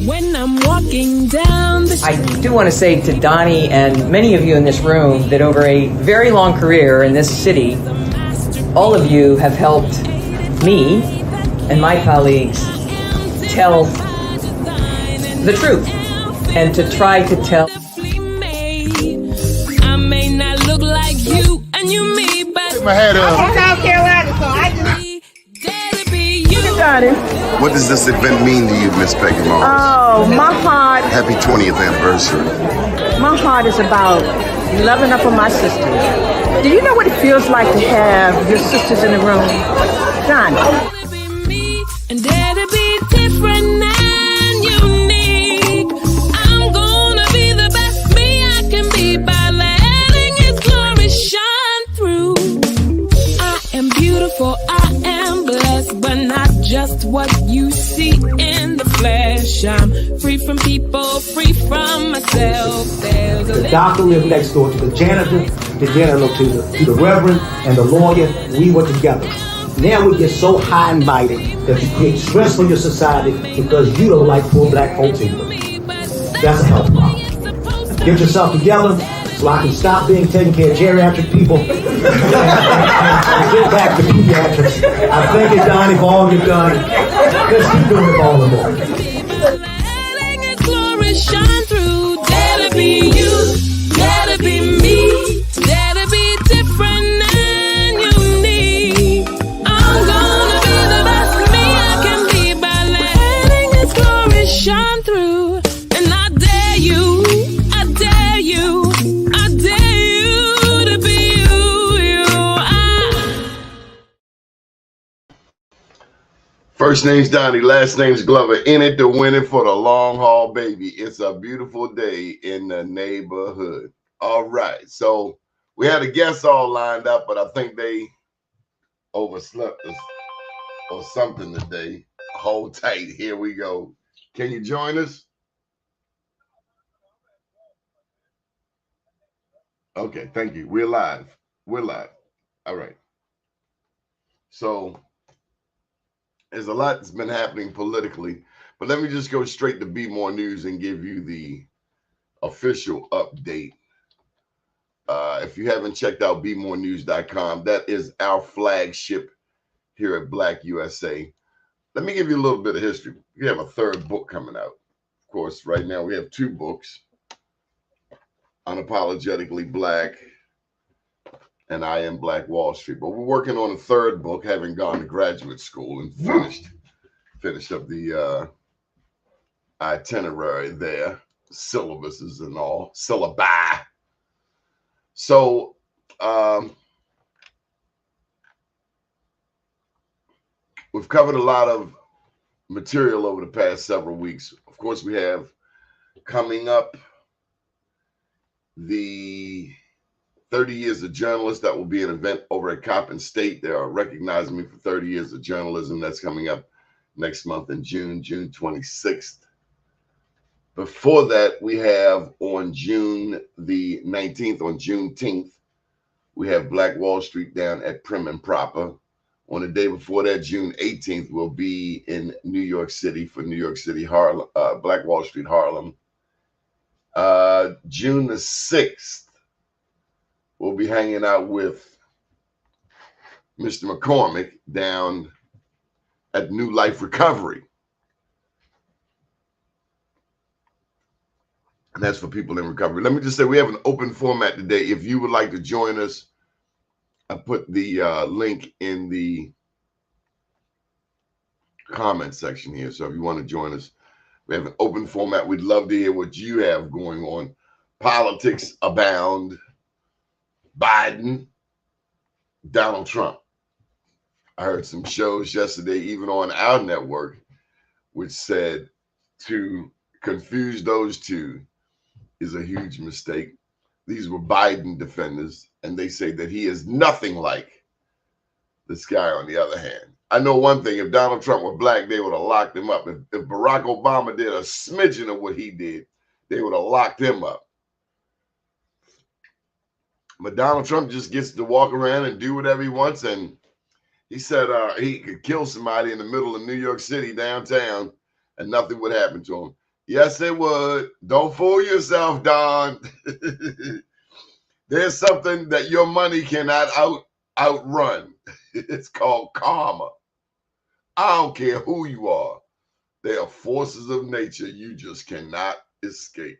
When I'm walking down the street. I do want to say to Doni and many of you in this room that over a very long career in this city, all of you have helped me and my colleagues tell the truth and to try to tell. I may not look like you and you me, but my head up. I'm from South Carolina, so I just. What does this event mean to you, Miss Peggy Mars? Oh, my heart. Happy 20th anniversary. My heart is about loving up on my sisters. Do you know what it feels like to have your sisters in the room? Johnny. And dare to be different and unique. I'm gonna be the best me I can be by letting His glory shine through. I am beautiful, I am blessed, but not just what you see in the flesh. I'm free from people, free from myself. There's The doctor lived next door to the janitor, to the reverend, and the lawyer. We were together. Now we get so high and mighty that you create stress for your society because you don't like poor black folks either. That's a health problem. Get yourself together so I can stop being taking care of geriatric people and get back to pediatrics. I thank you, Doni, for all you've done. Let's keep doing it all the more. letting His glory shine through. Dare to be you, dare to be me, dare to be different and unique. I'm gonna be the best me I can be by letting His glory shine through. And I dare you, I dare you, I dare you to be you. First name's Doni, last name's Glover. In it to win it for the long haul, baby. It's a beautiful day in the neighborhood. All right, so we had a guest all lined up, but I think they overslept us or something today. Hold tight. Here we go. Can you join us? Okay, thank you. We're live. We're live. All right. So there's a lot that's been happening politically, but let me just go straight to Be More News and give you the official update. If you haven't checked out BeMoreNews.com, that is our flagship here at Black USA. Let me give you a little bit of history. We have a third book coming out. Of course, right now we have two books, Unapologetically Black and I Am Black Wall Street. But we're working on a third book, having gone to graduate school and finished up the itinerary there, syllabuses and all, syllabi. So we've covered a lot of material over the past several weeks. Of course, we have coming up the 30 years of journalist. That will be an event over at Coppin State. They are recognizing me for 30 years of journalism. That's coming up next month in June 26th. Before that, we have on June the 19th, on Juneteenth, we have Black Wall Street down at Prim and Proper. On the day before that, June 18th, we'll be in New York City for New York City Harlem, Black Wall Street Harlem. June the 6th, we'll be hanging out with Mr. McCormick down at New Life Recovery. And that's for people in recovery. Let me just say, we have an open format today. If you would like to join us, I put the link in the comment section here. So if you want to join us, we have an open format. We'd love to hear what you have going on. Politics abound. Biden, Donald Trump. I heard some shows yesterday, even on our network, which said to confuse those two is a huge mistake. These were Biden defenders, and they say that he is nothing like this guy on the other hand. I know one thing, if Donald Trump were black, they would have locked him up. If Barack Obama did a smidgen of what he did, they would have locked him up. But Donald Trump just gets to walk around and do whatever he wants. And he said he could kill somebody in the middle of New York City downtown and nothing would happen to him. Yes, it would. Don't fool yourself, Don. There's something that your money cannot outrun. It's called karma. I don't care who you are. They are forces of nature you just cannot escape.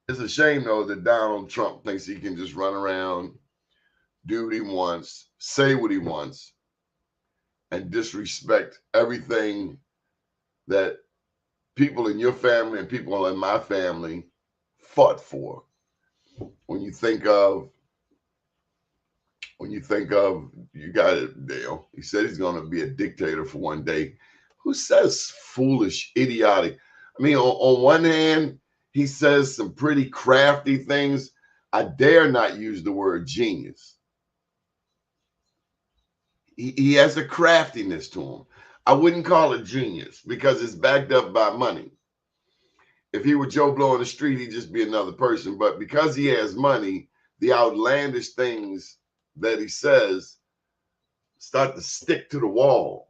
It's a shame, though, that Donald Trump thinks he can just run around, do what he wants, say what he wants, and disrespect everything that people in your family and people in my family fought for. When you think of, you got it, Dale. He said he's going to be a dictator for one day. Who says foolish, idiotic? I mean, on one hand, he says some pretty crafty things. I dare not use the word genius. He has a craftiness to him. I wouldn't call it genius because it's backed up by money. If he were Joe Blow on the street, he'd just be another person. But because he has money, the outlandish things that he says start to stick to the wall,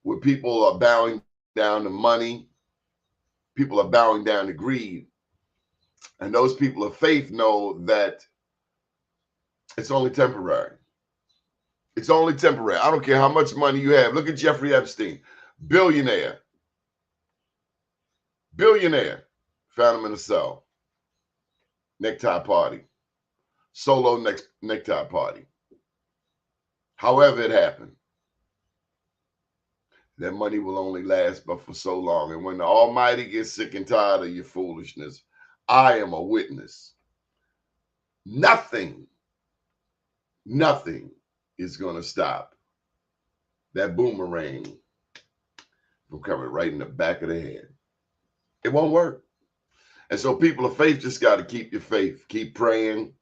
where people are bowing down to money, people are bowing down to greed. And those people of faith know that it's only temporary. It's only temporary. I don't care how much money you have. Look at Jeffrey Epstein, billionaire. Billionaire. Found him in a cell. Necktie party. Solo necktie party. However it happened. That money will only last but for so long. And when the Almighty gets sick and tired of your foolishness, I am a witness. Nothing is going to stop that boomerang from coming right in the back of the head. It won't work. And so people of faith just got to keep your faith. Keep praying.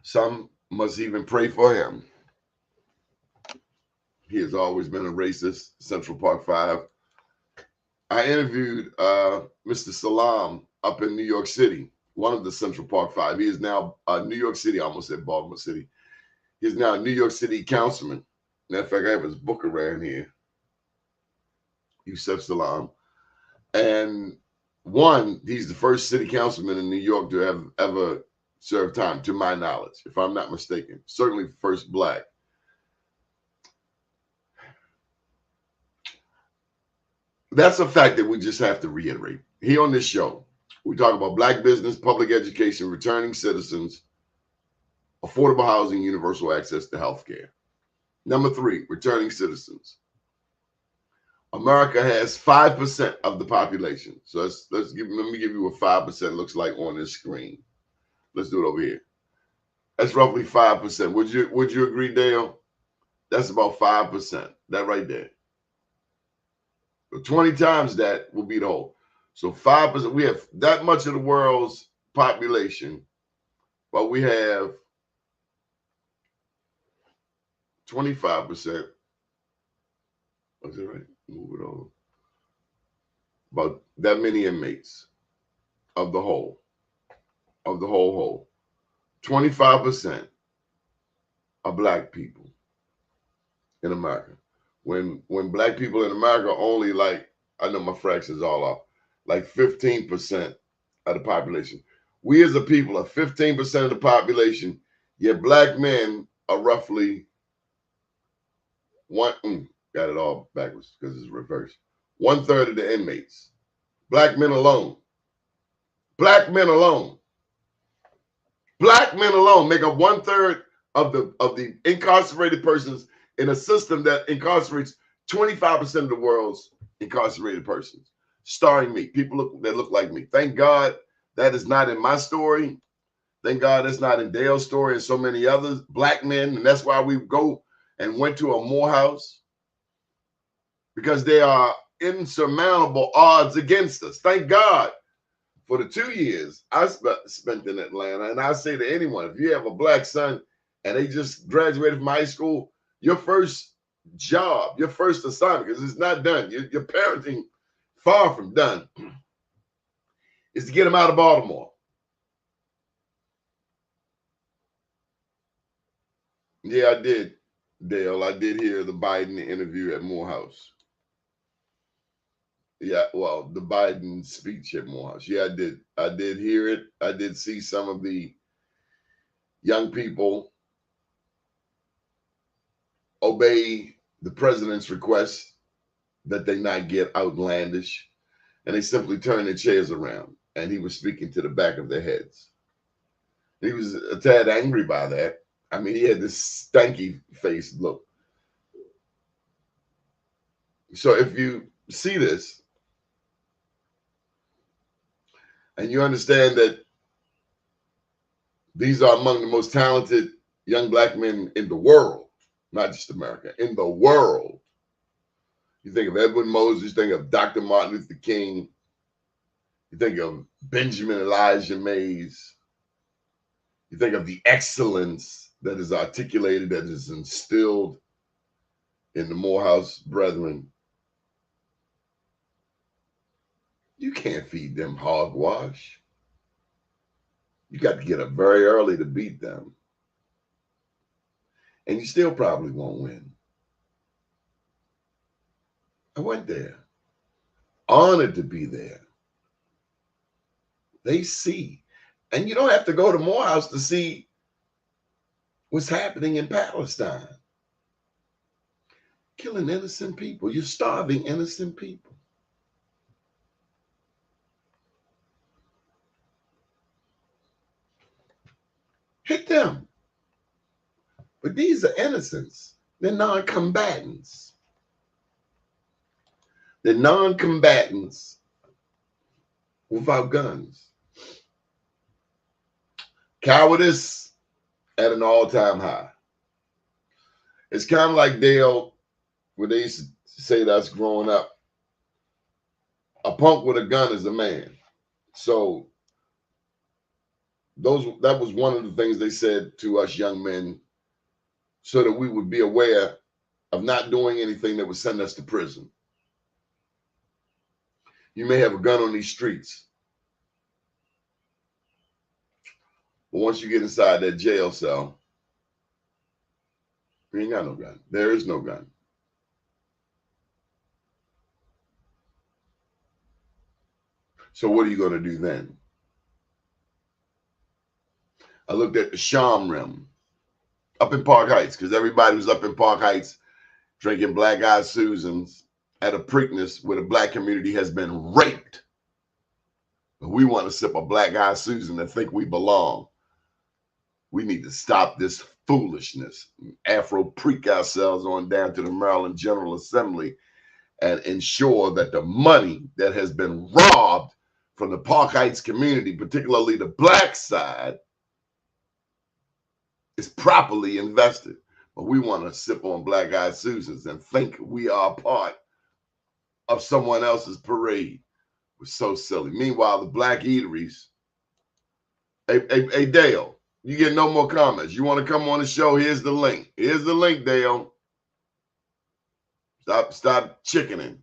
Some must even pray for him. He has always been a racist. Central Park 5. I interviewed Mr. Salam up in New York City, one of the Central Park 5. He is now New York City, I almost said Baltimore City. He's now a New York City councilman. Matter of fact, I have his book around here. Yusef Salam. And he's the first city councilman in New York to have ever served time, to my knowledge, if I'm not mistaken. Certainly first black. That's a fact that we just have to reiterate. Here on this show, we talk about black business, public education, returning citizens, affordable housing, universal access to health care. Number 3, returning citizens. America has 5% of the population. So let me give you what 5% looks like on this screen. Let's do it over here. That's roughly 5%. Would you agree, Dale? That's about 5%. That right there. 20 times that will be the whole. So 5%. We have that much of the world's population, but we have 25%. Is it right? Move it over. About that many inmates of the whole. 25% are black people in America. When black people in America only, like, I know my fractions all off, like 15% of the population. We as a people are 15% of the population, yet black men are roughly got it all backwards because it's reversed. 1/3 of the inmates. Black men alone. Black men alone. Black men alone make up 1/3 of the incarcerated persons in a system that incarcerates 25% of the world's incarcerated persons, starring me, people that look like me. Thank God that is not in my story. Thank God that's not in Dale's story and so many others, black men. And that's why we go and went to a Morehouse, because there are insurmountable odds against us. Thank God for the 2 years I spent in Atlanta. And I say to anyone, if you have a black son and they just graduated from high school, your first job, your first assignment, because it's not done, your parenting far from done, is to get them out of Baltimore. Yeah, I did. Dale, I did hear the Biden interview at Morehouse. Yeah, well, the Biden speech at Morehouse. Yeah, I did. I did hear it. I did see some of the young people obey the president's request that they not get outlandish, and they simply turn their chairs around. And he was speaking to the back of their heads. He was a tad angry by that. I mean, he had this stanky face look. So if you see this and you understand that these are among the most talented young black men in the world, not just America, in the world. You think of Edwin Moses, you think of Dr. Martin Luther King, you think of Benjamin Elijah Mays, you think of the excellence that is articulated, that is instilled in the Morehouse brethren. You can't feed them hogwash. You got to get up very early to beat them. And you still probably won't win. I went there, honored to be there. They see. And you don't have to go to Morehouse to see what's happening in Palestine. Killing innocent people. You're starving innocent people. Hit them. But these are innocents. They're non-combatants. They're non-combatants without guns. Cowardice at an all-time high. It's kind of like Dale, when they used to say to us growing up, a punk with a gun is a man. So that was one of the things they said to us young men, so that we would be aware of not doing anything that would send us to prison. You may have a gun on these streets, but once you get inside that jail cell, you ain't got no gun. There is no gun. So what are you going to do then? I looked at the Sham Rim up in Park Heights, because everybody was up in Park Heights drinking Black Eyed Susans at a Preakness where the black community has been raped. But we want to sip a Black Eyed Susan and think we belong. We need to stop this foolishness, Afro-preak ourselves on down to the Maryland General Assembly and ensure that the money that has been robbed from the Park Heights community, particularly the black side, is properly invested. But we want to sip on Black Eyed Susans and think we are part of someone else's parade. We're so silly. Meanwhile, the black eateries, hey Dale, you get no more comments. You want to come on the show? Here's the link. Here's the link, Dale. Stop chickening.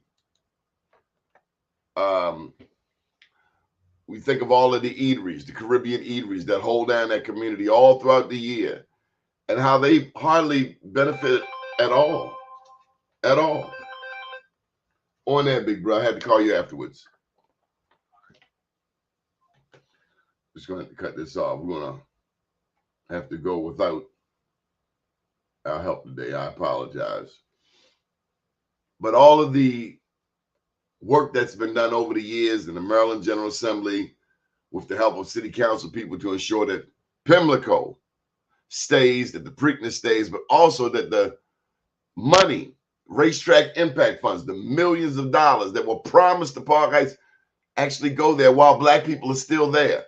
We think of all of the eateries, the Caribbean eateries that hold down that community all throughout the year, and how they hardly benefit at all. At all. On that, big bro. I had to call you afterwards. Just going to have to cut this off. We're going to have to go without our help today. I apologize. But all of the work that's been done over the years in the Maryland General Assembly with the help of city council people to ensure that Pimlico stays, that the Preakness stays, but also that the money, racetrack impact funds, the millions of dollars that were promised to Park Heights actually go there while black people are still there.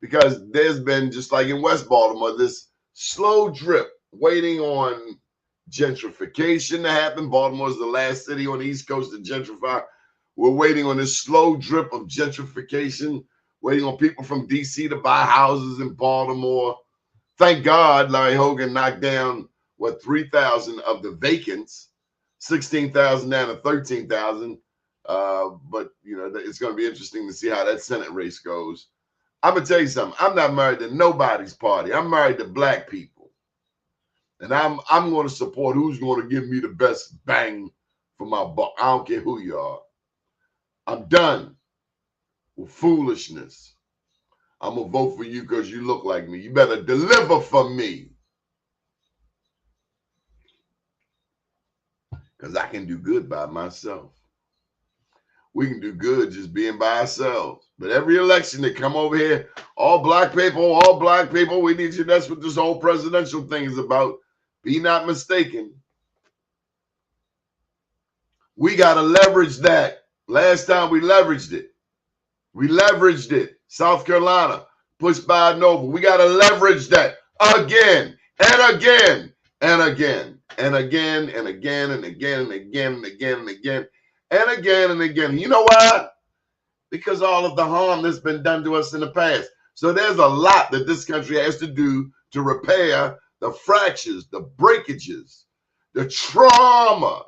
Because there's been, just like in West Baltimore, this slow drip waiting on gentrification to happen. Baltimore is the last city on the East Coast to gentrify. We're waiting on this slow drip of gentrification, waiting on people from D.C. to buy houses in Baltimore. Thank God Larry Hogan knocked down, 3,000 of the vacants, 16,000 down to 13,000. But, it's going to be interesting to see how that Senate race goes. I'm going to tell you something. I'm not married to nobody's party. I'm married to black people. And I'm going to support who's going to give me the best bang for my buck. I don't care who you are. I'm done with foolishness. I'm going to vote for you because you look like me. You better deliver for me. Because I can do good by myself. We can do good just being by ourselves. But every election they come over here, all black people, we need you. That's what this whole presidential thing is about. Be not mistaken. We got to leverage that. Last time we leveraged it. South Carolina pushed Biden over. We got to leverage that again and again and again and again and again and again and again and again and again and again and again. You know why? Because all of the harm that's been done to us in the past. So there's a lot that this country has to do to repair the fractures, the breakages, the trauma,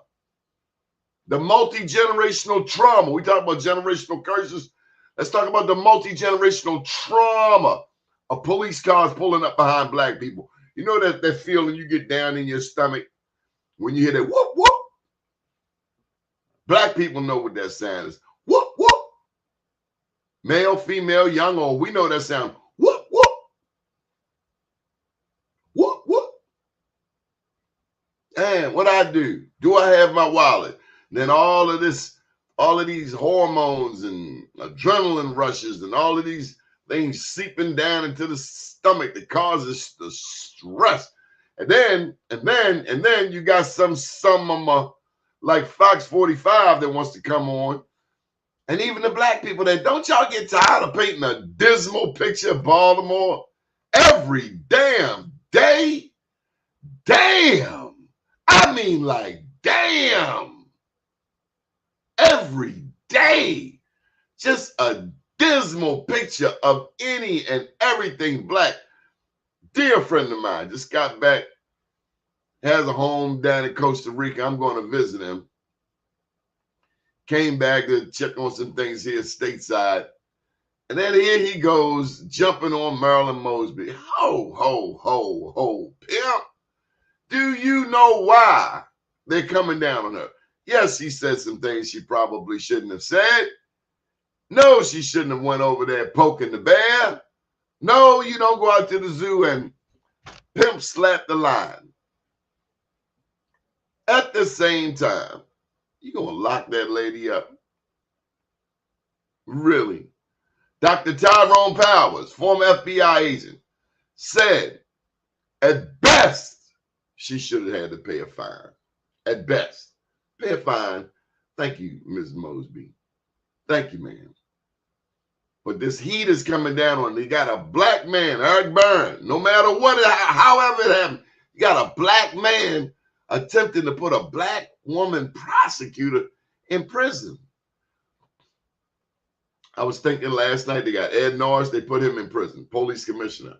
the multi-generational trauma. We talk about generational curses. Let's talk about the multi-generational trauma of police cars pulling up behind black people. You know that feeling you get down in your stomach when you hear that whoop, whoop? Black people know what that sound is. Whoop, whoop. Male, female, young, old, we know that sound. Whoop, whoop. Whoop, whoop. And what I do I have my wallet? Then all of these hormones and adrenaline rushes and all of these things seeping down into the stomach that causes the stress. And then you got some like Fox 45 that wants to come on. And even the black people that don't y'all get tired of painting a dismal picture of Baltimore every damn day? Damn. I mean, like, damn. Every day. Just a dismal picture of any and everything black. Dear friend of mine just got back, has a home down in Costa Rica. I'm going to visit him. Came back to check on some things here stateside. And then here he goes, jumping on Marilyn Mosby. Ho, ho, ho, ho, pimp. Do you know why they're coming down on her? Yes, he said some things she probably shouldn't have said. No, she shouldn't have went over there poking the bear. No, you don't go out to the zoo and pimp slap the lion. At the same time, you're going to lock that lady up. Really? Dr. Tyrone Powers, former FBI agent, said at best she should have had to pay a fine. At best. Pay a fine. Thank you, Ms. Mosby. Thank you, ma'am. But this heat is coming down on. You got a black man, Eric Byrne. No matter what, however it happened, you got a black man attempting to put a black woman prosecutor in prison. I was thinking last night they got Ed Norris, they put him in prison, police commissioner.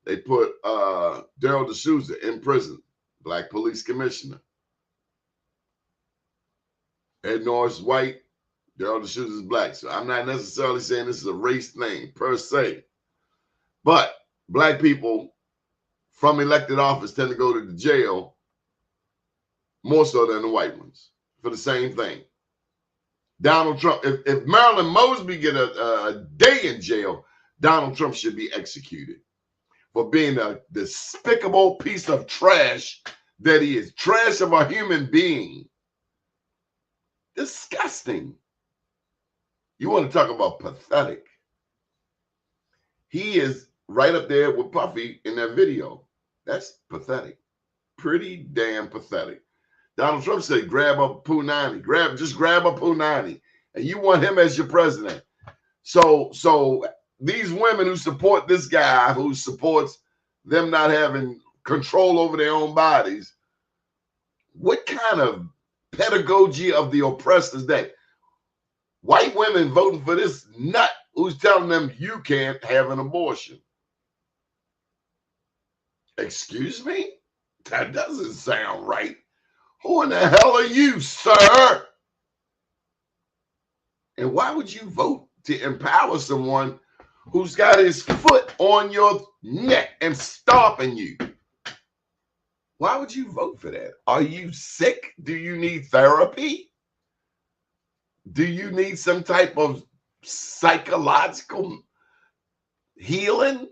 They put Daryl D'Souza in prison, black police commissioner. Ed Norris is white, Daryl D'Souza is black. So I'm not necessarily saying this is a race thing per se. But black people from elected office tend to go to the jail more so than the white ones for the same thing. Donald Trump, if Marilyn Mosby get a day in jail, Donald Trump should be executed for being a despicable piece of trash that he is. Trash of a human being. Disgusting. You want to talk about pathetic. He is right up there with Puffy in that video. That's pathetic. Pretty damn pathetic. Donald Trump said, grab a Punani. Just grab a Punani. And you want him as your president. So these women who support this guy, who supports them not having control over their own bodies, what kind of pedagogy of the oppressed is that? White women voting for this nut who's telling them you can't have an abortion. Excuse me? That doesn't sound right. Who in the hell are you, sir? And why would you vote to empower someone who's got his foot on your neck and stomping you? Why would you vote for that? Are you sick? Do you need therapy? Do you need some type of psychological healing?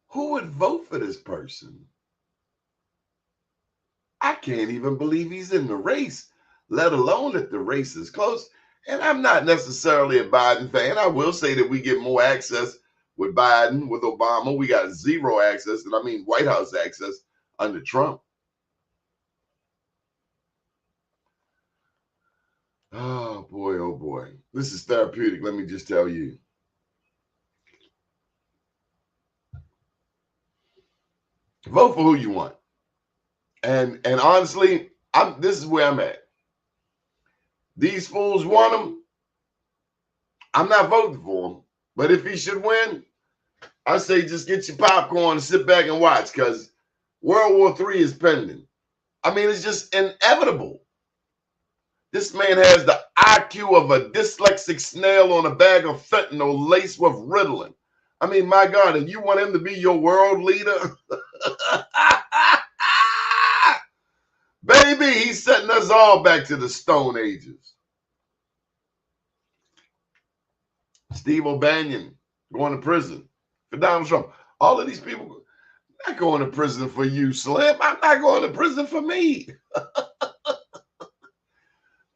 Who would vote for this person? I can't even believe he's in the race, let alone that the race is close. And I'm not necessarily a Biden fan. I will say that we get more access with Biden. With Obama, we got zero access, and I mean White House access under Trump. Oh boy, oh boy. This is therapeutic, let me just tell you. Vote for who you want. And honestly, this is where I'm at. These fools want him. I'm not voting for him. But if he should win, I say just get your popcorn and sit back and watch, because World War III is pending. I mean, it's just inevitable. This man has the IQ of a dyslexic snail on a bag of fentanyl laced with Ritalin. I mean, my God, and you want him to be your world leader? Baby, he's setting us all back to the Stone Ages. Steve O'Banion going to prison for Donald Trump. All of these people not going to prison for you, Slim. I'm not going to prison for me.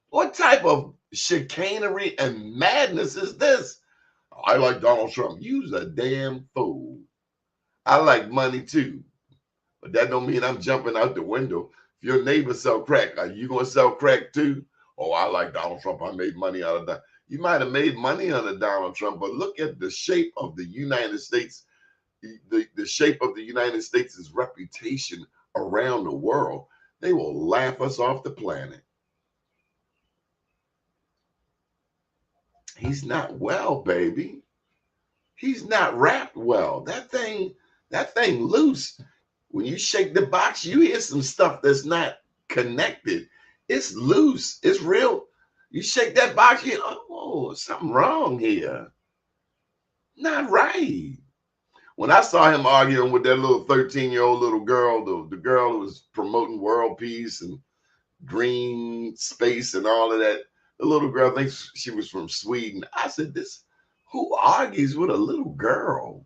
What type of chicanery and madness is this? I like Donald Trump. You's a damn fool. I like money too, but that don't mean I'm jumping out the window. If your neighbor sell crack, are you going to sell crack too? Oh, I like Donald Trump. I made money out of that. You might have made money out of Donald Trump, but look at the shape of the United States, the shape of the United States' reputation around the world. They will laugh us off the planet. He's not well, baby. He's not wrapped well. That thing loose. When you shake the box, you hear some stuff that's not connected. It's loose. It's real. You shake that box, you know, oh, something wrong here. Not right. When I saw him arguing with that little 13-year-old little girl, the girl who was promoting world peace and green space and all of that, the little girl thinks she was from Sweden. I said, who argues with a little girl?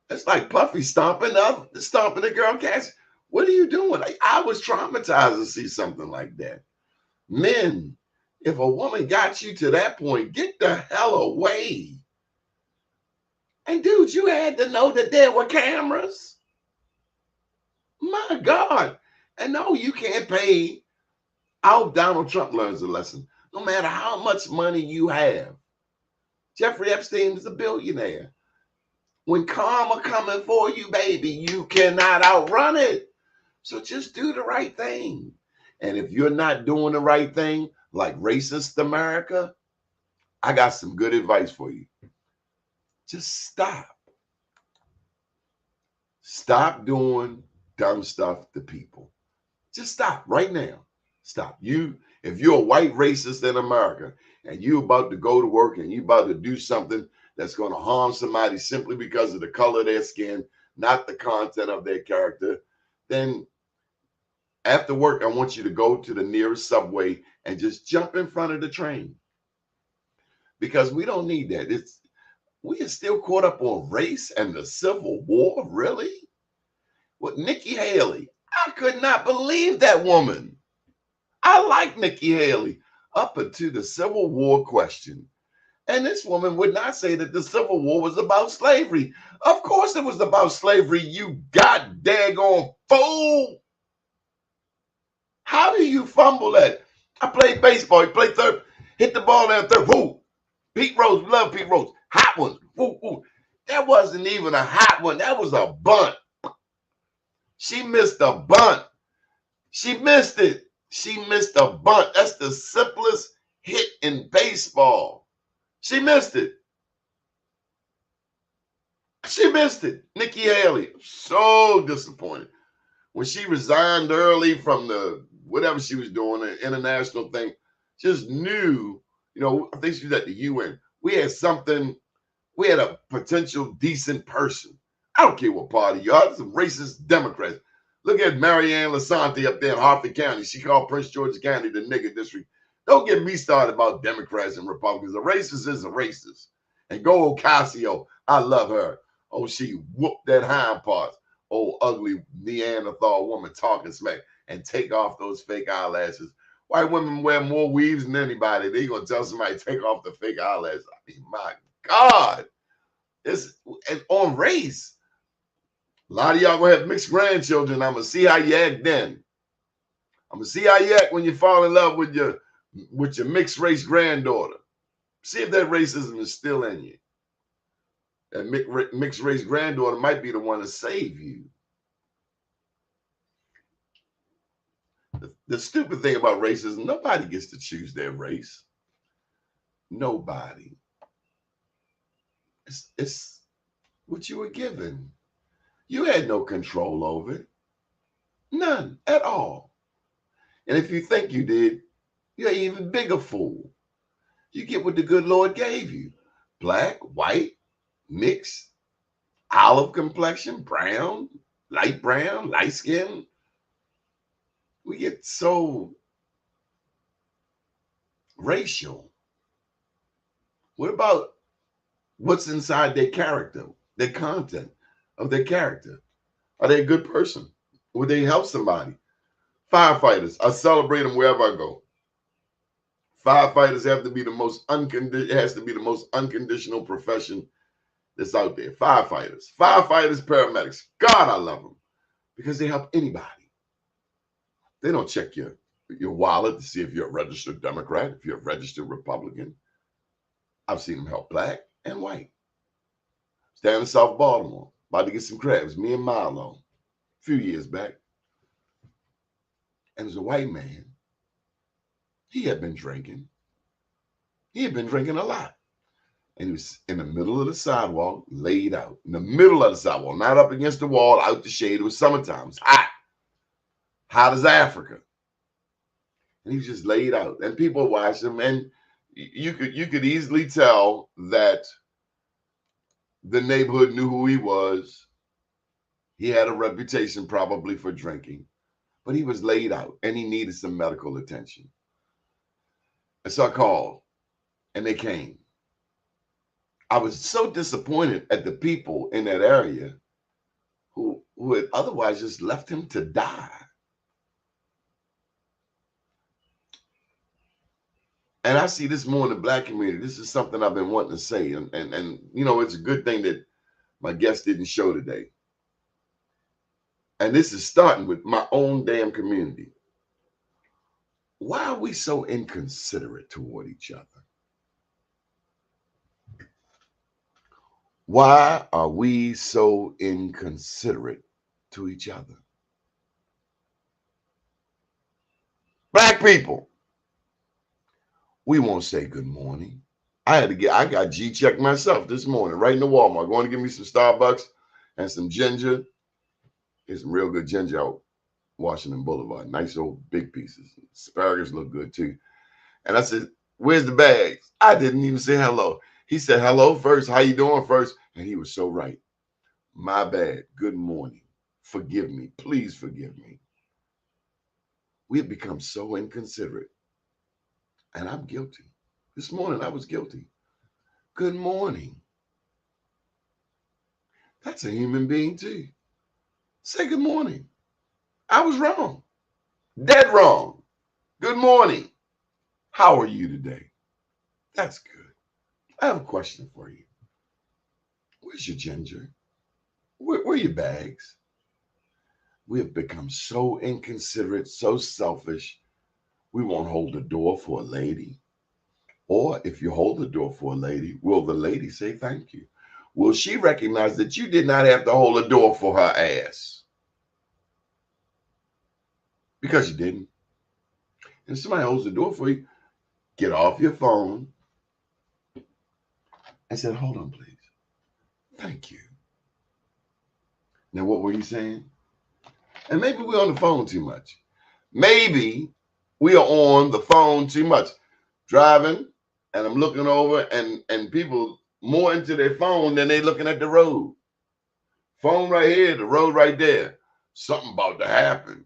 It's like Puffy stomping the girl Cassie. What are you doing? I was traumatized to see something like that. Men, if a woman got you to that point, get the hell away. And dude, you had to know that there were cameras. My God. And no, you can't pay. I hope Donald Trump learns a lesson. No matter how much money you have. Jeffrey Epstein is a billionaire. When karma coming for you, baby, you cannot outrun it. So just do the right thing. And if you're not doing the right thing, like racist America, I got some good advice for you. Just stop. Stop doing dumb stuff to people. Just stop right now. Stop. If you're a white racist in America and you're about to go to work and you're about to do something that's going to harm somebody simply because of the color of their skin, not the content of their character, then after work, I want you to go to the nearest subway and just jump in front of the train. Because we don't need that. We are still caught up on race and the Civil War, really? With Nikki Haley, I could not believe that woman. I like Nikki Haley up until the Civil War question. And this woman would not say that the Civil War was about slavery. Of course it was about slavery, you god daggone fool. How do you fumble that? I played baseball. He played third, hit the ball down third. Whoo! Pete Rose, love Pete Rose. Hot one. Woo, woo. That wasn't even a hot one. That was a bunt. She missed a bunt. She missed it. She missed a bunt. That's the simplest hit in baseball. She missed it. She missed it. Nikki Haley. So disappointed. When she resigned early from the whatever she was doing, the international thing, just knew, I think she was at the UN. We had a potential decent person. I don't care what party you are. Some racist Democrats. Look at Marianne Lasante up there in Harford County. She called Prince George's County the nigger district. Don't get me started about Democrats and Republicans. A racist is a racist. And go Ocasio. I love her. Oh, she whooped that hind part. Oh, ugly Neanderthal woman talking smack and take off those fake eyelashes. White women wear more weaves than anybody. They gonna tell somebody to take off the fake eyelashes. I mean, my God. It's on race. A lot of y'all gonna have mixed grandchildren. I'm gonna see how you act then. I'm gonna see how you act when you fall in love with your mixed race granddaughter. See if that racism is still in you. That mixed race granddaughter might be the one to save you. The stupid thing about racism, nobody gets to choose their race. Nobody. It's what you were given. You had no control over it. None at all. And if you think you did, you're an even bigger fool. You get what the good Lord gave you. Black, white, mixed, olive complexion, brown, light skin. We get so racial. What about what's inside their character, their content of their character? Are they a good person? Would they help somebody? Firefighters, I celebrate them wherever I go. Firefighters have to be the most unconditional profession that's out there. Firefighters, paramedics. God, I love them because they help anybody. They don't check your wallet to see if you're a registered Democrat, if you're a registered Republican. I've seen them help black and white. Down in South Baltimore, about to get some crabs, me and Milo, a few years back. And there's a white man. He had been drinking. He had been drinking a lot. And he was in the middle of the sidewalk, laid out. In the middle of the sidewalk, not up against the wall, out the shade. It was summertime. It's hot. Hot as Africa. And he was just laid out. And people watched him. And you could easily tell that the neighborhood knew who he was. He had a reputation probably for drinking. But he was laid out. And he needed some medical attention. And so I called. And they came. I was so disappointed at the people in that area who had otherwise just left him to die. And I see this more in the black community. This is something I've been wanting to say. And you know, it's a good thing that my guest didn't show today. And this is starting with my own damn community. Why are we so inconsiderate toward each other? Why are we so inconsiderate to each other? Black people, we won't say good morning. I got G-checked myself this morning, right in the Walmart, going to get me some Starbucks and some ginger. There's some real good ginger out Washington Boulevard. Nice old big pieces. Asparagus look good too. And I said, where's the bags? I didn't even say hello. He said hello first. How you doing first? And he was so right. My bad. Good morning. Forgive me. Please forgive me. We have become so inconsiderate. And I'm guilty. This morning I was guilty. Good morning. That's a human being too. Say good morning. I was wrong. Dead wrong. Good morning. How are you today? That's good. I have a question for you. Where's your ginger? Where are your bags? We have become so inconsiderate, so selfish. We won't hold the door for a lady. Or if you hold the door for a lady, will the lady say thank you? Will she recognize that you did not have to hold the door for her ass? Because you didn't. And if somebody holds the door for you, get off your phone and say, hold on, please. Thank you. Now, what were you saying? And maybe we're on the phone too much. Maybe we are on the phone too much. Driving, and I'm looking over, and people more into their phone than they looking at the road. Phone right here, the road right there. Something about to happen.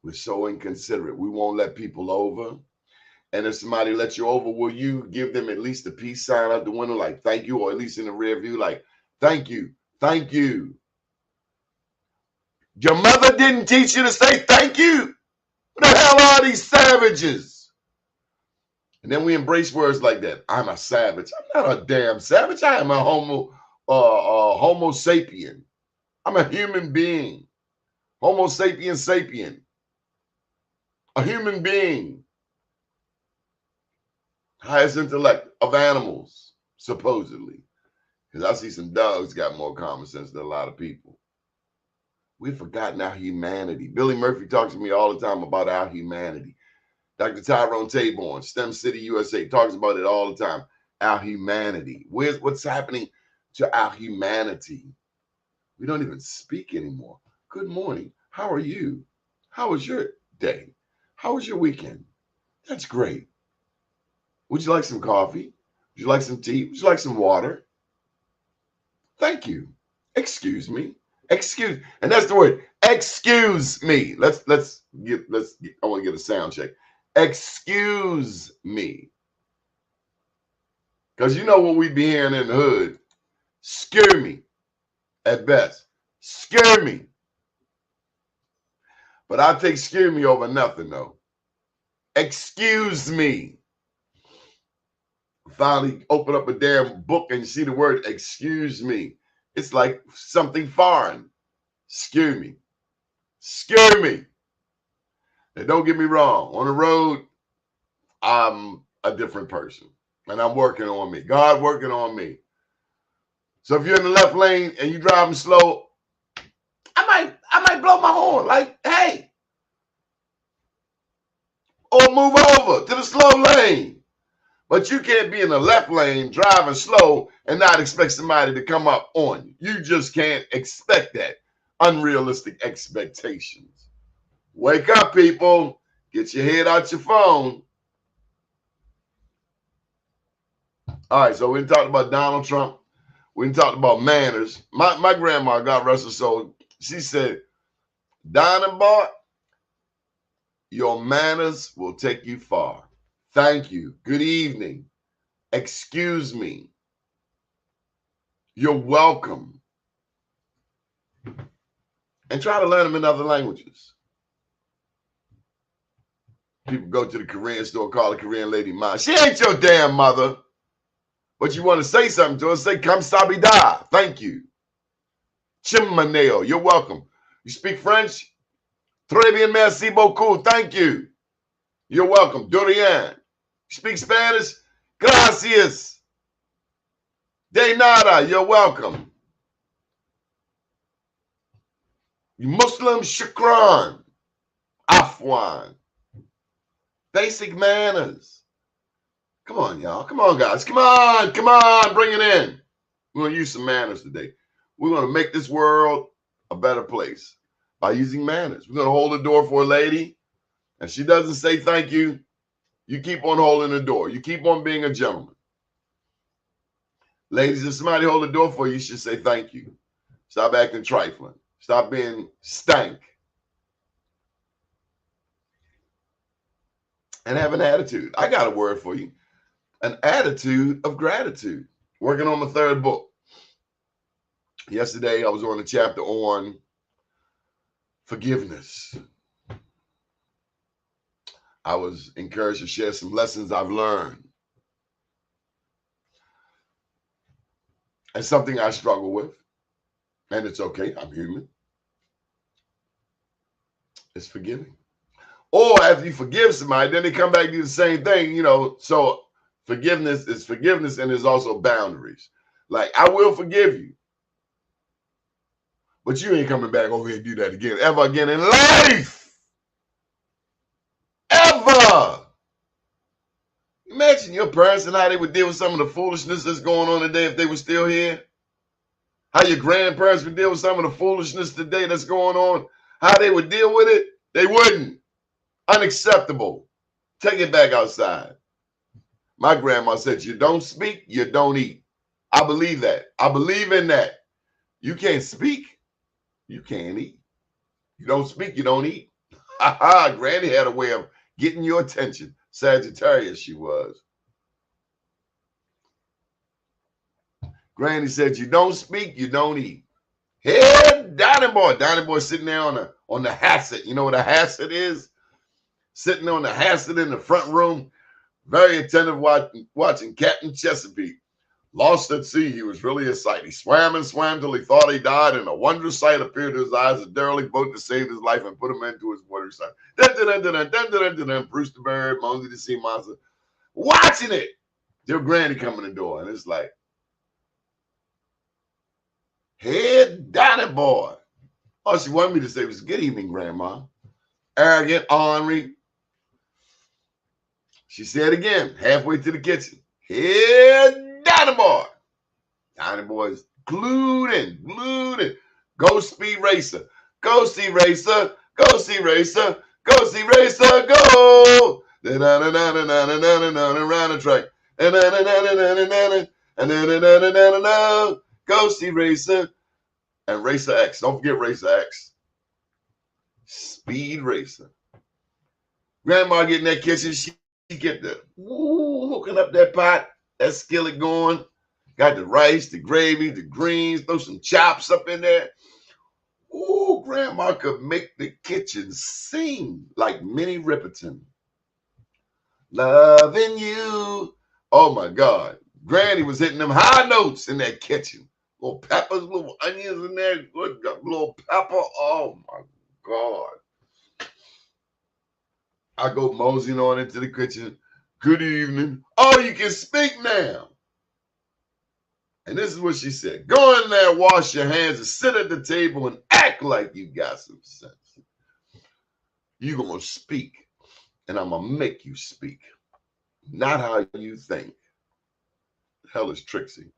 We're so inconsiderate. We won't let people over. And if somebody lets you over, will you give them at least a peace sign out the window, like thank you, or at least in the rear view, like thank you, thank you. Your mother didn't teach you to say thank you. What the hell are these savages? And then we embrace words like that. I'm a savage. I'm not a damn savage. I am a homo sapien. I'm a human being. Homo sapien sapien. A human being. Highest intellect of animals, supposedly. Because I see some dogs got more common sense than a lot of people. We've forgotten our humanity. Billy Murphy talks to me all the time about our humanity. Dr. Tyrone Taborn, STEM City USA, talks about it all the time. Our humanity. What's happening to our humanity? We don't even speak anymore. Good morning. How are you? How was your day? How was your weekend? That's great. Would you like some coffee? Would you like some tea? Would you like some water? Thank you. Excuse me. Excuse, and that's the word. Excuse me. Let's get. I want to get a sound check. Excuse me. Because you know what we be hearing in the hood. Scare me, at best. Scare me. But I'll take scare me over nothing though. Excuse me. Finally open up a damn book and see the word excuse me. It's like something foreign. Scare me. Scare me. And don't get me wrong. On the road, I'm a different person. And I'm working on me. God working on me. So if you're in the left lane and you're driving slow, I might blow my horn. Like, hey. Or move over to the slow lane. But you can't be in the left lane driving slow and not expect somebody to come up on you. You just can't expect that. Unrealistic expectations. Wake up, people. Get your head out your phone. All right, so we talked about Donald Trump. We talked about manners. My grandma, God rest her soul, she said, Donna Bart, your manners will take you far. Thank you. Good evening. Excuse me. You're welcome. And try to learn them in other languages. People go to the Korean store, call a Korean lady mom. She ain't your damn mother. But you want to say something to her, say, kamsahamnida. Thank you. Chimmaneo, you're welcome. You speak French? Très bien, merci beaucoup. Thank you. You're welcome. De rien. You speak Spanish? Gracias. De nada. You're welcome. You Muslim, shukran. Afwan. Basic manners. Come on, y'all. Come on, guys. Come on. Come on. Bring it in. We're going to use some manners today. We're going to make this world a better place by using manners. We're going to hold the door for a lady, and she doesn't say thank you. You keep on holding the door. You keep on being a gentleman. Ladies, if somebody hold the door for you, you should say thank you. Stop acting trifling. Stop being stank. And have an attitude. I got a word for you. An attitude of gratitude. Working on my third book. Yesterday, I was on a chapter on forgiveness. I was encouraged to share some lessons I've learned. And something I struggle with. And it's okay. I'm human. It's forgiving. Or after you forgive somebody, then they come back and do the same thing, you know. So forgiveness is forgiveness, and there's also boundaries. Like, I will forgive you. But you ain't coming back over here and do that again, ever again in life. Ever. Imagine your parents and how they would deal with some of the foolishness that's going on today if they were still here. How your grandparents would deal with some of the foolishness today that's going on. How they would deal with it. They wouldn't. Unacceptable. Take it back outside. My grandma said, you don't speak, you don't eat. I believe that. I believe in that. You can't speak, you can't eat. You don't speak, you don't eat. Ha ha, Granny had a way of getting your attention. Sagittarius she was. Granny said, you don't speak, you don't eat. Hey, Donnie boy. Donnie boy sitting there on the hasset. You know what a hasset is? Sitting on the hasset in the front room, very attentive watching Captain Chesapeake. Lost at sea, he was really a sight. He swam and swam till he thought he died, and a wondrous sight appeared to his eyes, a derelict boat that saved his life and put him into his watery side. Bruce the Bird, Mosey the Sea Monster, watching it. Till Granny come in the door, and it's like, hey, Donnie boy. All she wanted me to say was, good evening, Grandma. Arrogant, ornery. She said again, halfway to the kitchen, hey, Donnie boy. Donnie boy's glued in. Go Speed Racer. Go see Racer. Go see Racer. Go see Racer. Go. Around the track. Go see Racer. And Racer X. Don't forget Racer X. Speed Racer. Grandma get in that kitchen. She get the hooking up that pot. That skillet going, got the rice, the gravy, the greens, throw some chops up in there. Ooh, Grandma could make the kitchen sing like Minnie Riperton. Loving you. Oh my God. Granny was hitting them high notes in that kitchen. Little peppers, little onions in there, good little pepper. Oh my God. I go moseying on into the kitchen. Good evening. Oh, you can speak now. And this is what she said. Go in there, wash your hands, and sit at the table and act like you got some sense. You're going to speak, and I'm going to make you speak. Not how you think. The hell is Trixie?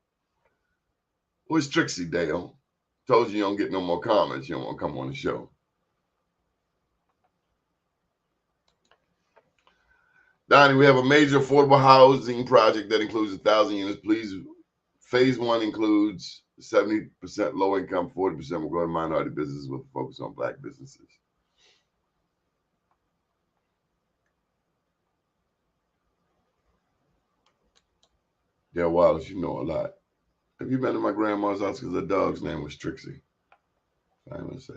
Who's Trixie, Dale? Told you don't get no more comments. You don't want to come on the show. Donnie, we have a major affordable housing project that includes 1,000 units. Please, phase one includes 70% low income, 40% will go to minority businesses with a focus on Black businesses. Dale Wallace, you know a lot. Have you been to my grandma's house? Because her dog's name was Trixie. I'm going to say.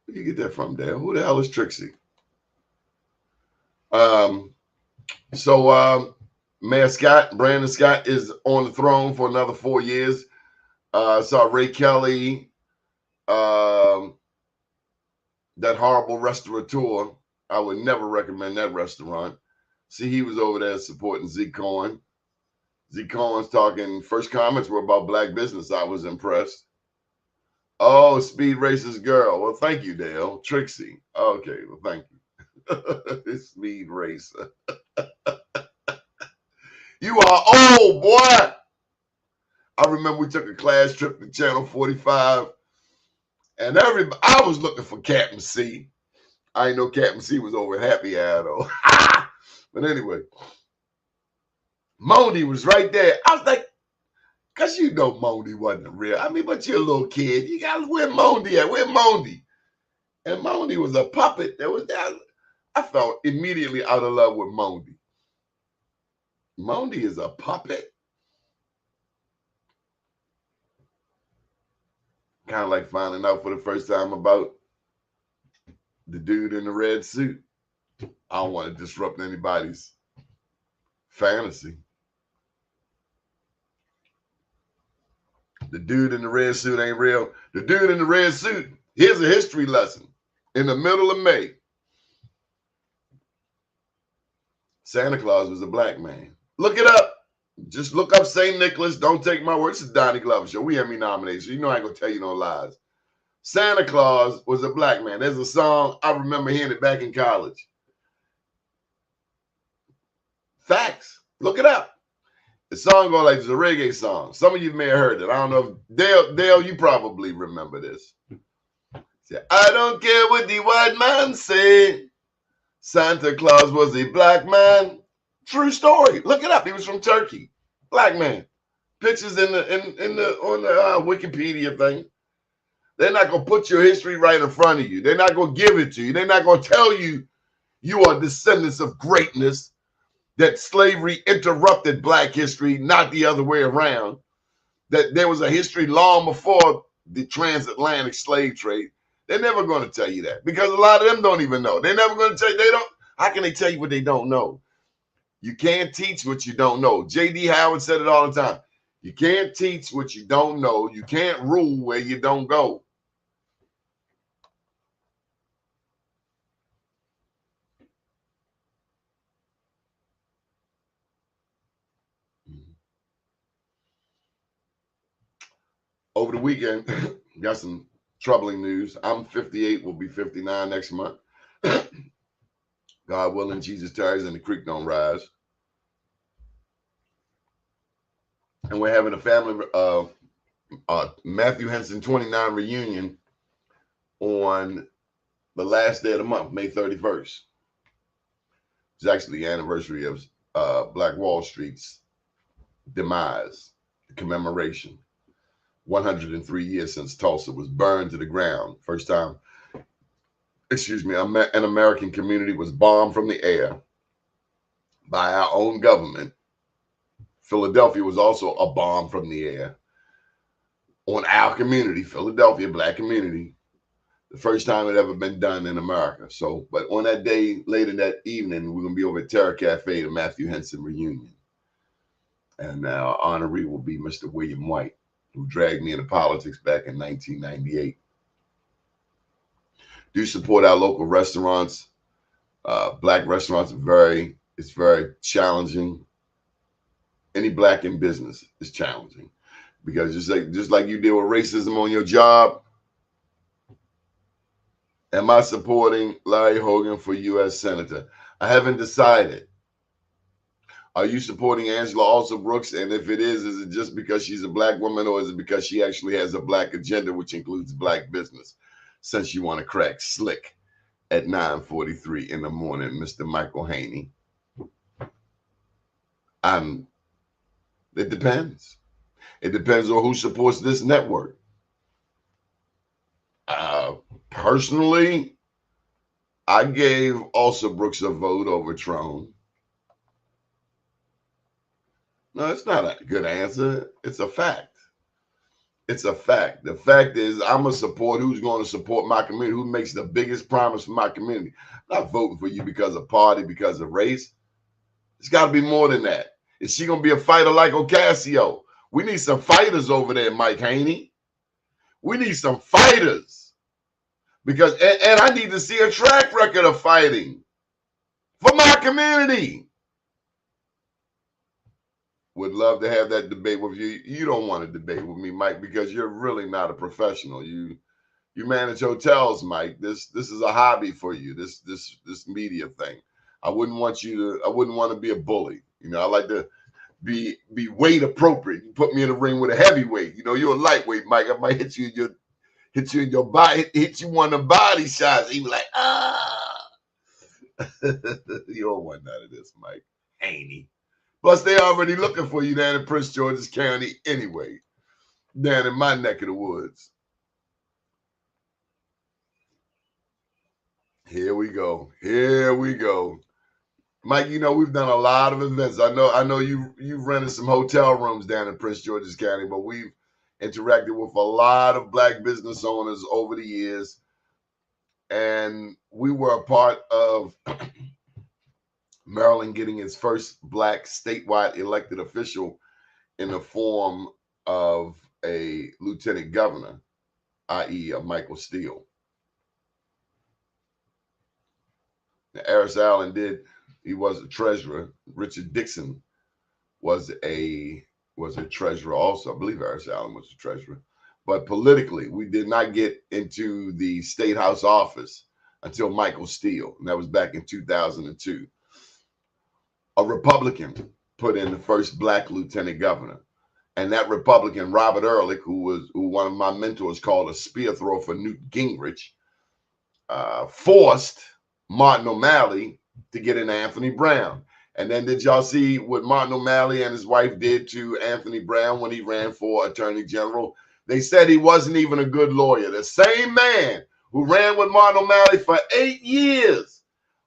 Where you get that from, Dale? Who the hell is Trixie? Mayor Scott, Brandon Scott, is on the throne for another 4 years. Saw Ray Kelly, that horrible restaurateur. I would never recommend that restaurant. See, he was over there supporting Zeke Cohen. Zeke Cohen's talking, first comments were about Black business. I was impressed. Oh, Speed Racer's girl. Well, thank you, Dale. Trixie. Okay, well, thank you. Speed Racer. You are old, boy. I remember we took a class trip to Channel 45, and I was looking for Captain C. I didn't know Captain C was over at Happy Hour, though. But anyway, Moni was right there. I was like, because you know Moni wasn't real. I mean, but you're a little kid. You got to, where Moni at? Where Moni? And Moni was a puppet that was there. I felt immediately out of love with Moni. Moni is a puppet. Kind of like finding out for the first time about the dude in the red suit. I don't want to disrupt anybody's fantasy. The dude in the red suit ain't real. The dude in the red suit, here's a history lesson. In the middle of May, Santa Claus was a Black man. Look it up. Just look up St. Nicholas. Don't take my word. This is Donnie Glover Show. We Emmy-nominated, so you know I ain't going to tell you no lies. Santa Claus was a Black man. There's a song, I remember hearing it back in college. Facts. Look it up. The song goes like, it's a reggae song. Some of you may have heard it. I don't know if Dale, you probably remember this. Say, I don't care what the white man say. Santa Claus was a Black man. True story. Look it up. He was from Turkey. Black man. pictures on the Wikipedia thing. They're not gonna put your history right in front of you. They're not gonna give it to you. They're not gonna tell you you are descendants of greatness, that slavery interrupted black history, not the other way around. That there was a history long before the transatlantic slave trade. They're never going to tell you that, because a lot of them don't even know. They're never going to tell you. They don't. How can they tell you what they don't know? You can't teach what you don't know. J.D. Howard said it all the time. You can't teach what you don't know. You can't rule where you don't go. Over the weekend, got some troubling news. I'm 58, will be 59 next month. God willing, Jesus tarries and the creek don't rise. And we're having a family Matthew Henson 29 reunion on the last day of the month, May 31st. It's actually the anniversary of Black Wall Street's demise, the commemoration. 103 years since Tulsa was burned to the ground. First time, an American community was bombed from the air by our own government. Philadelphia was also a bomb from the air on our community, Philadelphia, black community. The first time it ever been done in America. So, but on that day, later that evening, we're going to be over at Terra Cafe, the Matthew Henson reunion. And our honoree will be Mr. William White, who dragged me into politics back in 1998. Do support our local restaurants. Black restaurants it's very challenging. Any black in business is challenging, because just like you deal with racism on your job. Am I supporting Larry Hogan for U.S. Senator? I haven't decided. Are you supporting Angela Alsop-Brooks? And if it is it just because she's a black woman, or is it because she actually has a black agenda, which includes black business? Since you want to crack slick at 9:43 in the morning, Mr. Michael Haney. It depends. It depends on who supports this network. Personally, I gave Alsop-Brooks a vote over Trone. No, it's not a good answer. It's a fact. It's a fact. The fact is, I'm going to support who's going to support my community, who makes the biggest promise for my community. I'm not voting for you because of party, because of race. It's got to be more than that. Is she going to be a fighter like Ocasio? We need some fighters over there, Mike Haney. We need some fighters. Because, and I need to see a track record of fighting for my community. Would love to have that debate with you. You don't want to debate with me, Mike, because you're really not a professional. You manage hotels, Mike. This is a hobby for you. This media thing. I wouldn't want to be a bully. You know, I like to be weight appropriate. You put me in a ring with a heavyweight. You know, you're a lightweight, Mike. I might hit you in your body, hit you one of the body shots. He was like, ah. You don't want none of this, Mike Haney. Plus, they already looking for you down in Prince George's County anyway, down in my neck of the woods. Here we go. Here we go. Mike, you know, we've done a lot of events. I know you've rented some hotel rooms down in Prince George's County, but we've interacted with a lot of black business owners over the years. And we were a part of Maryland getting its first black statewide elected official in the form of a lieutenant governor, i.e. Michael Steele. Now, Harris Allen he was a treasurer. Richard Dixon was a treasurer also. I believe Harris Allen was a treasurer. But politically, we did not get into the state house office until Michael Steele, and that was back in 2002. A Republican put in the first black lieutenant governor. And that Republican, Robert Ehrlich, who one of my mentors called a spear thrower for Newt Gingrich, forced Martin O'Malley to get in Anthony Brown. And then did y'all see what Martin O'Malley and his wife did to Anthony Brown when he ran for Attorney General? They said he wasn't even a good lawyer. The same man who ran with Martin O'Malley for 8 years,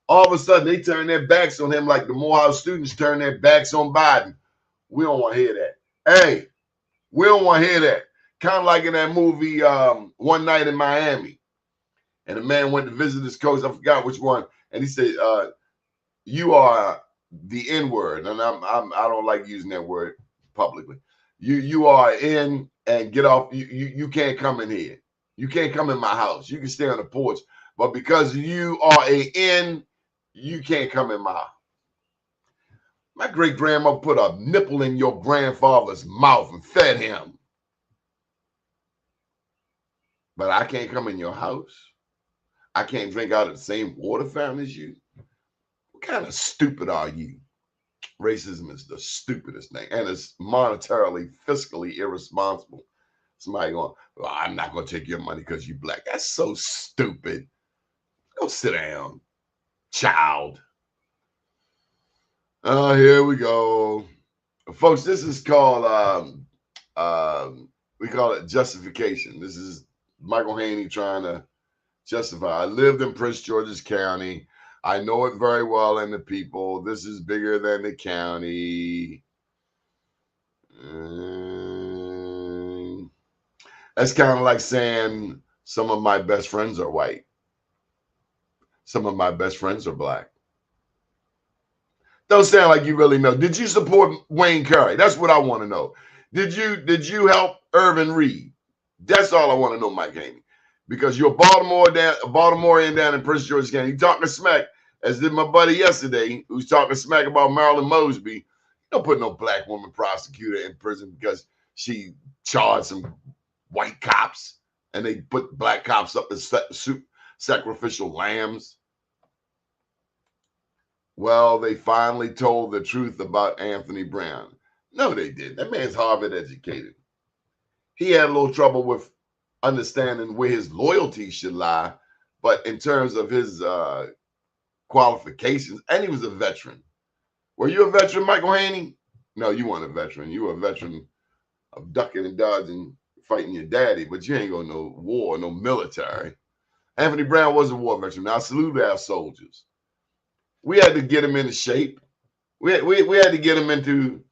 all of a sudden they turn their backs on him like the Morehouse students turn their backs on Biden. We don't want to hear that. Hey, we don't want to hear that. Kind of like in that movie One Night in Miami. And the man went to visit his coach. I forgot which one. And he said, you are the N-word, and I don't like using that word publicly. You are in and get off. You can't come in here. You can't come in my house. You can stay on the porch, but because you are a in, you can't come in my house. My great grandma put a nipple in your grandfather's mouth and fed him, but I can't come in your house. I can't drink out of the same water fountain as you. What kind of stupid are you? Racism is the stupidest thing, and it's monetarily, fiscally irresponsible. Somebody going, well, I'm not going to take your money because you're black. That's so stupid. Go sit down, child. Here we go. Folks, this is called, we call it justification. This is Michael Haney trying to justify. I lived in Prince George's County. I know it very well, and the people. This is bigger than the county. That's kind of like saying some of my best friends are white. Some of my best friends are black. Don't sound like you really know. Did you support Wayne Curry? That's what I want to know. Did you help Irvin Reed? That's all I want to know, Mike Haney. Because you're a Baltimorean down in Prince George's County. You talking smack, as did my buddy yesterday, who's talking smack about Marilyn Mosby. You don't put no black woman prosecutor in prison because she charged some white cops and they put black cops up as sacrificial lambs. Well, they finally told the truth about Anthony Brown. No, they didn't. That man's Harvard educated. He had a little trouble with understanding where his loyalty should lie, but in terms of his qualifications, and he was a veteran. Were you a veteran, Michael Haney? No, you weren't a veteran. You were a veteran of ducking and dodging, fighting your daddy, but you ain't going to no war, no military. Anthony Brown was a war veteran. Now, I salute our soldiers. We had to get him into shape. We had to get him into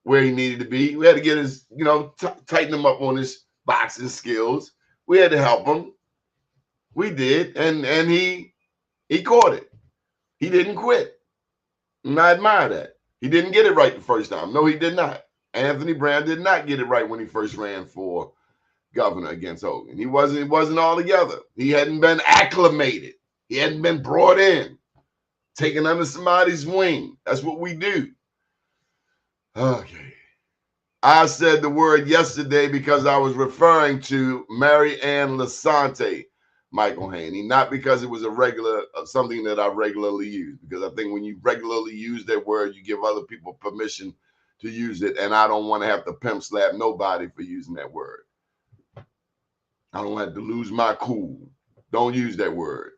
where he needed to be. We had to get his, tighten him up on his boxing skills. We had to help him. We did, and he caught it. He didn't quit, and I admire that. He didn't get it right the first time. No, he did not. Anthony Brown did not get it right when he first ran for governor against Hogan. He wasn't all together. He hadn't been acclimated. He hadn't been brought in, taken under somebody's wing. That's what we do. Okay. I said the word yesterday because I was referring to Mary Ann Lasante, Michael Haney, not because it was something that I regularly use, because I think when you regularly use that word, you give other people permission to use it, and I don't want to have to pimp slap nobody for using that word. I don't have to lose my cool. Don't use that word.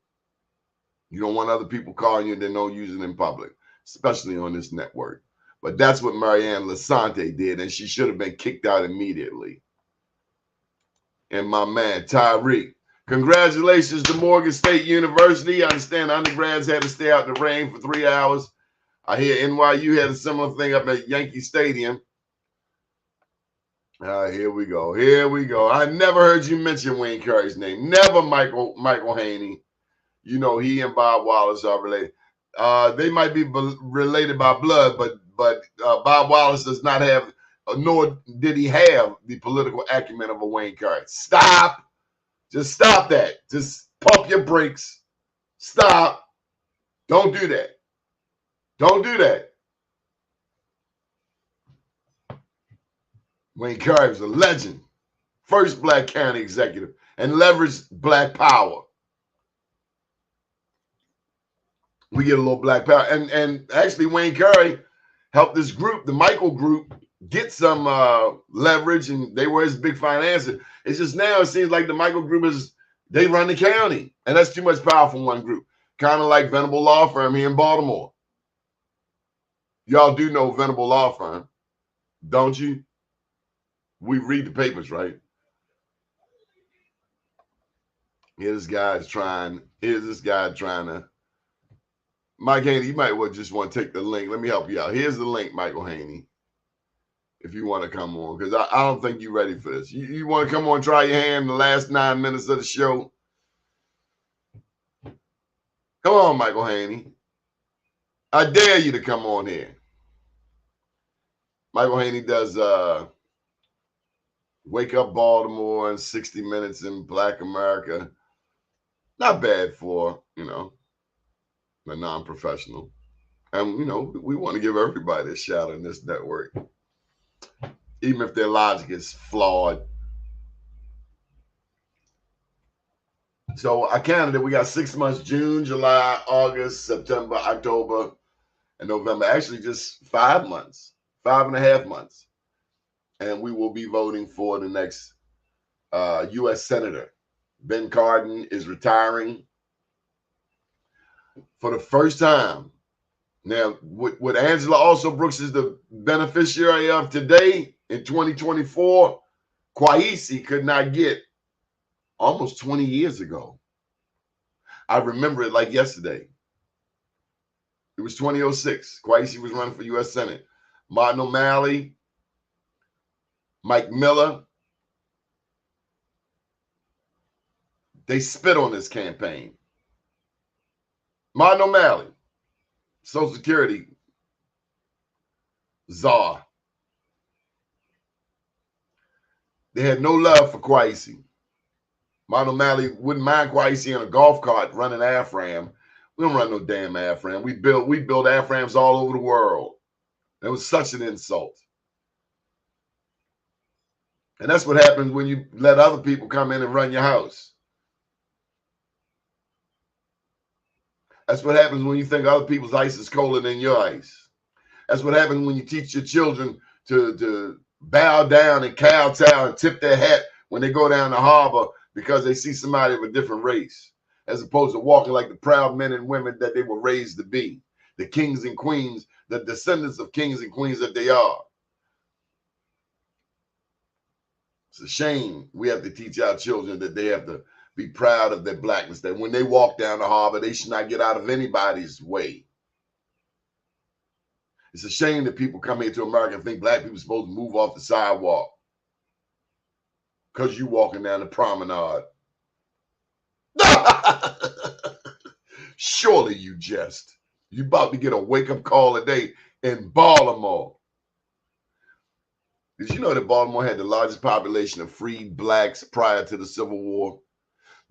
You don't want other people calling you and then don't use it in public, especially on this network. But that's what Marianne Lasante did, and she should have been kicked out immediately. And my man, Tyreek, congratulations to Morgan State University. I understand undergrads had to stay out in the rain for 3 hours. I hear NYU had a similar thing up at Yankee Stadium. Here we go. Here we go. I never heard you mention Wayne Curry's name. Never Michael Haney. You know, he and Bob Wallace are related. They might be related by blood, but Bob Wallace does not have, nor did he have the political acumen of a Wayne Curry. Stop. Just stop that. Just pump your brakes. Stop. Don't do that. Don't do that. Wayne Curry was a legend. First black county executive and leveraged black power. We get a little black power. And actually Wayne Curry helped this group, the Michael group, get some leverage, and they were his big financer. It's just now it seems like the Michael group they run the county, and that's too much power for one group. Kind of like Venable Law Firm here in Baltimore. Y'all do know Venable Law Firm, don't you? We read the papers, right? Here's this guy trying to. Mike Haney, you might well just want to take the link. Let me help you out. Here's the link, Michael Haney, if you want to come on, because I don't think you're ready for this. You want to come on, try your hand in the last 9 minutes of the show? Come on, Michael Haney. I dare you to come on here. Michael Haney does Wake Up Baltimore and 60 Minutes in Black America. Not bad for, a non-professional. And, we want to give everybody a shout in this network, even if their logic is flawed. So I counted it. We got 6 months, June, July, August, September, October, and November. Actually, just 5 months, 5.5 months. And we will be voting for the next U.S. Senator. Ben Cardin is retiring for the first time. Now, what Angela also Brooks is the beneficiary of today in 2024, Kwesi could not get almost 20 years ago. I remember it like yesterday. It was 2006. Kwesi was running for U.S. Senate. Martin O'Malley, Mike Miller, they spit on this campaign. Martin O'Malley, Social Security czar. They had no love for Kwesi. Martin O'Malley wouldn't mind Kwesi in a golf cart running AFRAM. We don't run no damn AFRAM. We build AFRAMs all over the world. It was such an insult. And that's what happens when you let other people come in and run your house. That's what happens when you think other people's ice is colder than your ice. That's what happens when you teach your children to bow down and kowtow and tip their hat when they go down the harbor because they see somebody of a different race, as opposed to walking like the proud men and women that they were raised to be, the kings and queens, the descendants of kings and queens that they are. It's a shame we have to teach our children that they have to be proud of their blackness, that when they walk down the harbor, they should not get out of anybody's way. It's a shame that people come here to America and think black people are supposed to move off the sidewalk because you walking down the promenade. Surely you jest. You about to get a wake-up call today in Baltimore. Did you know that Baltimore had the largest population of freed blacks prior to the Civil War?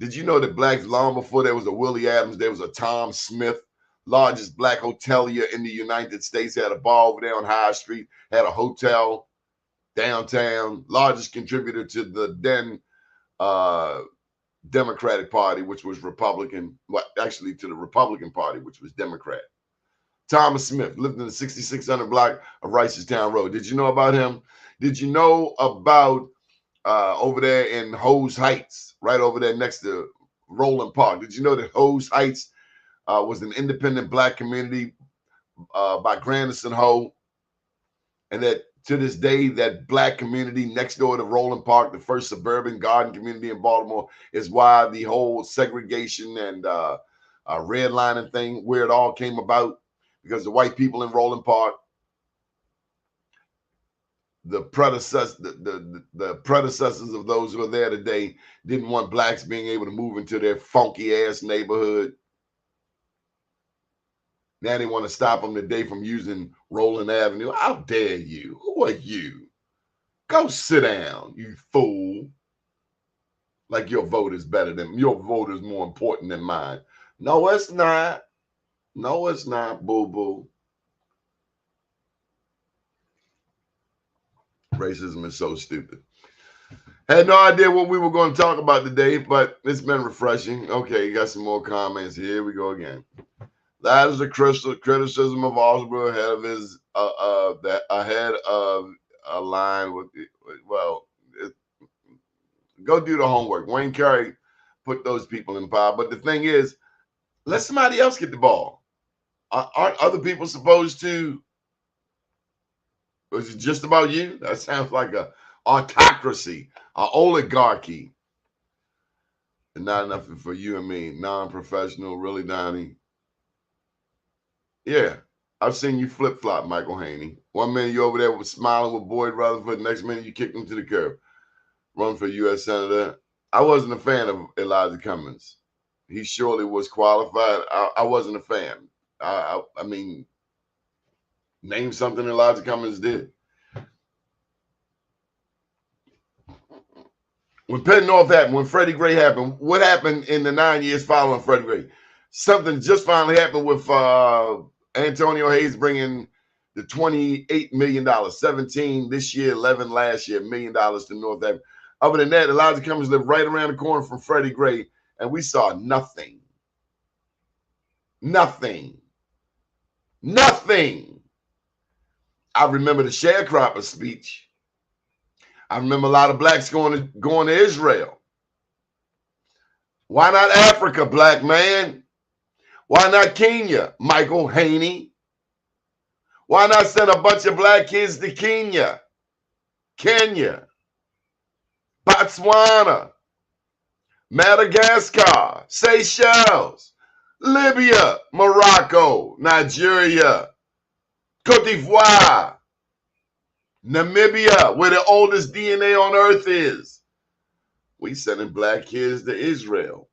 Did you know that blacks, long before there was a Willie Adams, there was a Tom Smith, largest black hotelier in the United States, had a bar over there on High Street, had a hotel downtown, largest contributor to the then Democratic Party, which was Republican, well, actually to the Republican Party, which was Democrat. Thomas Smith lived in the 6600 block of Ricerstown Road. Did you know about him? Did you know about over there in Hose Heights, right over there next to Roland Park? Did you know that Hose Heights was an independent black community by Grandison Ho? And that to this day, that black community next door to Roland Park, the first suburban garden community in Baltimore, is why the whole segregation and redlining thing, where it all came about, because the white people in Roland Park, the predecessors of those who are there today, didn't want blacks being able to move into their funky ass neighborhood. Now they want to stop them today from using Roland Avenue. How dare you? Who are you? Go sit down, you fool. Like your vote is better than, your vote is more important than mine. No, it's not. No, it's not, boo-boo. Racism is so stupid. Had no idea what we were going to talk about today, but it's been refreshing. Okay, got some more comments. Here we go again. That is a criticism of Osborne ahead of his ahead of a line with, well, go do the homework. Wayne Carey put those people in power, but the thing is, let somebody else get the ball. Aren't other people supposed to Was it just about you? That sounds like a autocracy, an oligarchy. And not enough for you and me. Non-professional, really, Donnie? Yeah. I've seen you flip-flop, Michael Haney. 1 minute you over there with smiling with Boyd Rutherford. Next minute you kicked him to the curb. Run for U.S. Senator. I wasn't a fan of Elijah Cummings. He surely was qualified. I wasn't a fan. I mean, name something Elijah Cummings did. When Penn North happened, when Freddie Gray happened, what happened in the 9 years following Freddie Gray? Something just finally happened with Antonio Hayes bringing the $28 million, 17 this year, 11 last year, $1 million to North Avenue. Other than that, Elijah Cummings lived right around the corner from Freddie Gray, and we saw nothing. Nothing. Nothing. I remember the sharecropper speech. I remember a lot of blacks going to Israel. Why not Africa, black man? Why not Kenya, Michael Haney? Why not send a bunch of black kids to Kenya, Botswana, Madagascar, Seychelles, Libya, Morocco, Nigeria, Cote d'Ivoire, Namibia, where the oldest DNA on earth is. We sending black kids to Israel.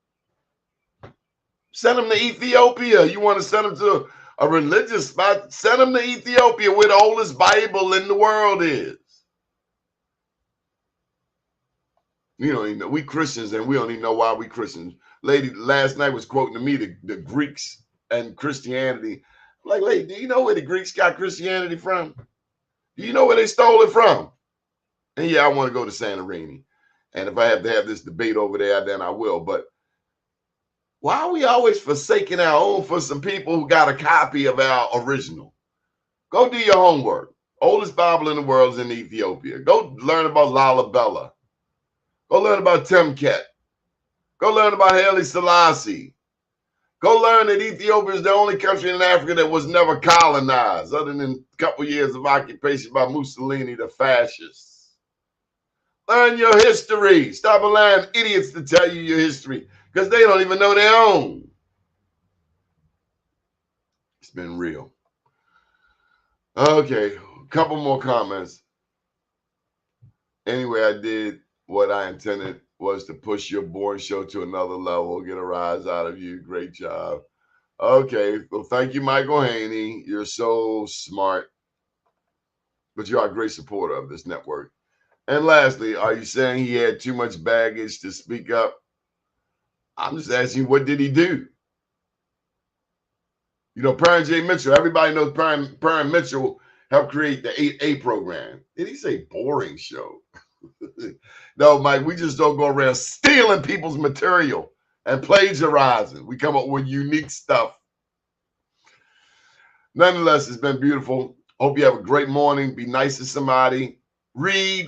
Send them to Ethiopia. You want to send them to a religious spot? Send them to Ethiopia, where the oldest Bible in the world is. You don't even know. We Christians, and we don't even know why we Christians. Lady last night was quoting to me the Greeks and Christianity. I'm like, lady, do you know where the Greeks got Christianity from? Do you know where they stole it from? And yeah, I want to go to Santorini. And if I have to have this debate over there, then I will. But why are we always forsaking our own for some people who got a copy of our original? Go do your homework. Oldest Bible in the world is in Ethiopia. Go learn about Lalibela. Go learn about Timket. Go learn about Haile Selassie. Go learn that Ethiopia is the only country in Africa that was never colonized, other than a couple years of occupation by Mussolini, the fascists. Learn your history. Stop allowing idiots to tell you your history, because they don't even know their own. It's been real. Okay, a couple more comments. Anyway, I did what I intended, was to push your board show to another level, get a rise out of you. Great job. Okay, well, thank you, Michael Haney. You're so smart, but you are a great supporter of this network. And lastly, are you saying he had too much baggage to speak up? I'm just asking, what did he do? You know, Perrin J. Mitchell, everybody knows Perrin Mitchell helped create the 8A program. Did he say boring show? No, Mike, we just don't go around stealing people's material and plagiarizing. We come up with unique stuff. Nonetheless, it's been beautiful. Hope you have a great morning. Be nice to somebody. Read.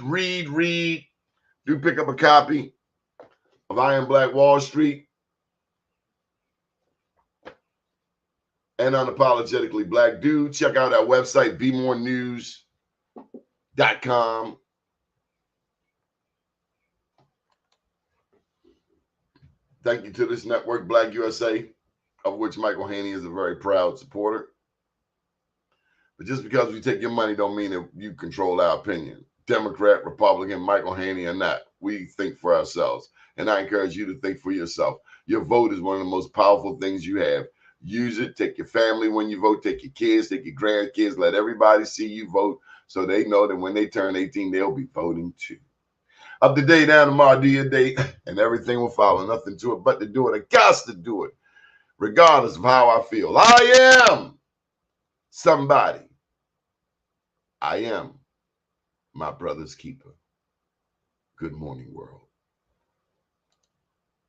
Do pick up a copy of I Am Black Wall Street and Unapologetically Black. Do check out our website, bemorenews.com. Thank you to this network, Black USA, of which Michael Haney is a very proud supporter. But just because we take your money don't mean that you control our opinion. Democrat, Republican, Michael Haney or not, we think for ourselves. And I encourage you to think for yourself. Your vote is one of the most powerful things you have. Use it. Take your family when you vote. Take your kids, take your grandkids. Let everybody see you vote so they know that when they turn 18, they'll be voting too. Up to date, down tomorrow, do your date, and everything will follow. Nothing to it but to do it. I got to do it, regardless of how I feel. I am somebody. I am my brother's keeper. Good morning, world.